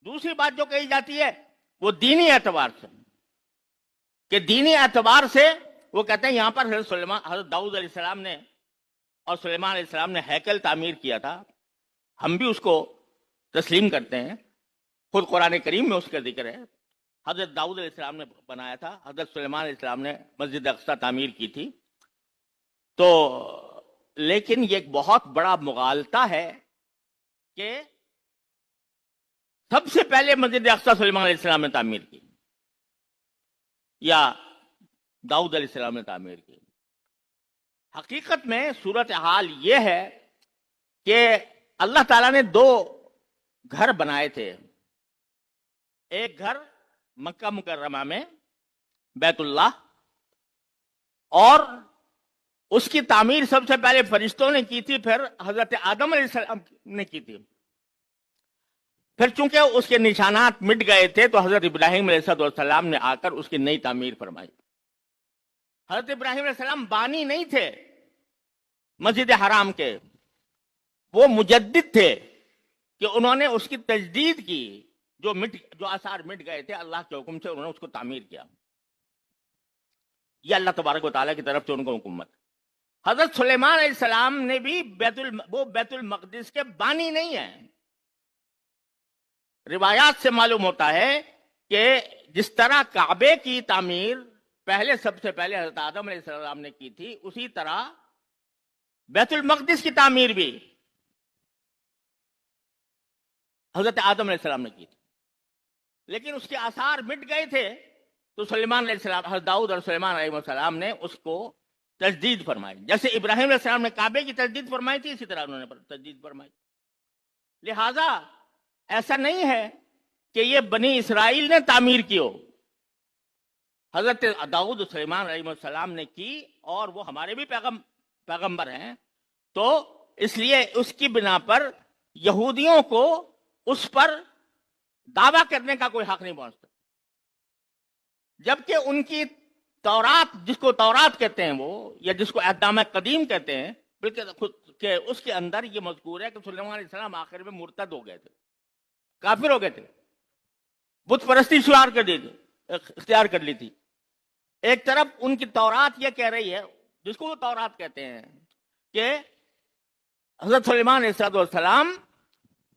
دوسری بات جو کہی جاتی ہے وہ دینی اعتبار سے، کہ دینی اعتبار سے وہ کہتے ہیں یہاں پر حضرت داؤد علیہ السلام نے اور سلیمان علیہ السلام نے ہیکل تعمیر کیا تھا، ہم بھی اس کو تسلیم کرتے ہیں، خود قرآن کریم میں اس کا ذکر ہے۔ حضرت داؤد علیہ السلام نے بنایا تھا، حضرت سلیمان علیہ السلام نے مسجد اقصی تعمیر کی تھی۔ تو لیکن یہ ایک بہت بڑا مغالطہ ہے کہ سب سے پہلے مسجد اقصی سلیمان علیہ السلام نے تعمیر کی یا داؤد علیہ السلام نے تعمیر کی۔ حقیقت میں صورتحال یہ ہے کہ اللہ تعالیٰ نے دو گھر بنائے تھے، ایک گھر مکہ مکرمہ میں بیت اللہ، اور اس کی تعمیر سب سے پہلے فرشتوں نے کی تھی، پھر حضرت آدم علیہ السلام نے کی تھی۔ پھر چونکہ اس کے نشانات مٹ گئے تھے تو حضرت ابراہیم علیہ السلام نے آ کر اس کی نئی تعمیر فرمائی۔ حضرت ابراہیم علیہ السلام بانی نہیں تھے مسجد حرام کے، وہ مجدد تھے کہ انہوں نے اس کی تجدید کی، جو آثار مٹ گئے تھے اللہ کے حکم سے انہوں نے اس کو تعمیر کیا۔ یہ اللہ تبارک و تعالیٰ کی طرف سے ان کو حکومت۔ حضرت سلیمان علیہ السلام نے بھی وہ بیت المقدس کے بانی نہیں ہیں۔ روایات سے معلوم ہوتا ہے کہ جس طرح کعبے کی تعمیر پہلے سب سے پہلے حضرت آدم علیہ السلام نے کی تھی، اسی طرح بیت المقدس کی تعمیر بھی حضرت آدم علیہ السلام نے کی تھی، لیکن اس کے آثار مٹ گئے تھے تو سلیمان علیہ السلام، حضرت داؤد اور سلیمان علیہ السلام نے اس کو تجدید فرمائی۔ جیسے ابراہیم علیہ السلام نے کعبے کی تجدید فرمائی تھی، اسی طرح انہوں نے تجدید فرمائی۔ لہذا ایسا نہیں ہے کہ یہ بنی اسرائیل نے تعمیر کی ہو، حضرت داؤد و سلیمان علیہ السلام نے کی، اور وہ ہمارے بھی پیغمبر ہیں، تو اس لیے اس کی بنا پر یہودیوں کو اس پر دعویٰ کرنے کا کوئی حق نہیں پہنچتا، جبکہ ان کی تورات، جس کو تورات کہتے ہیں وہ، یا جس کو عہد نامہ قدیم کہتے ہیں، بلکہ کہ اس کے اندر یہ مذکور ہے کہ سلیمان علیہ السلام آخر میں مرتد ہو گئے تھے، کافر ہو گئے تھے، بت پرستی اختیار کر لی تھی۔ ایک طرف ان کی تورات یہ کہہ رہی ہے، جس کو وہ تورات کہتے ہیں، کہ حضرت سلیمان علیہ السلام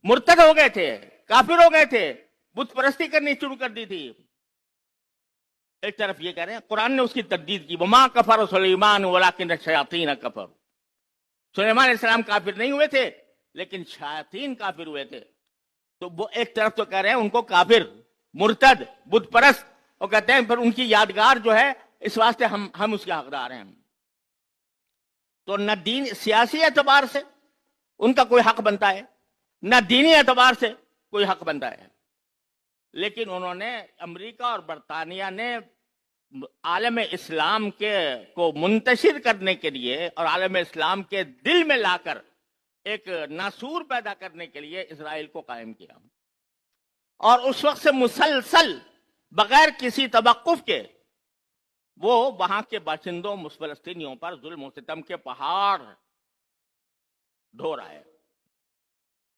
مرتد ہو گئے تھے، کافر ہو گئے تھے، بت پرستی کرنی شروع کر دی تھی۔ ایک طرف یہ کہہ رہے ہیں، قرآن نے اس کی تردید کی، وما کفر سلیمان ولکن الشیاطین کفر۔ سلیمان علیہ السلام کافر نہیں ہوئے تھے، لیکن شیاطین کافر ہوئے تھے۔ تو وہ ایک طرف تو کہہ رہے ہیں ان کو کافر، مرتد، بت پرست، اور کہتے ہیں پھر ان کی یادگار جو ہے اس واسطے ہم اس کے حقدار ہیں۔ تو نہ دین سیاسی اعتبار سے ان کا کوئی حق بنتا ہے، نہ دینی اعتبار سے کوئی حق بنتا ہے، لیکن انہوں نے، امریکہ اور برطانیہ نے عالم اسلام کو منتشر کرنے کے لیے اور عالم اسلام کے دل میں لا کر ایک ناسور پیدا کرنے کے لیے اسرائیل کو قائم کیا، اور اس وقت سے مسلسل بغیر کسی توقف کے وہ وہاں کے باشندوں فلسطینیوں پر ظلم و ستم کے پہاڑ ڈھو رہا ہے۔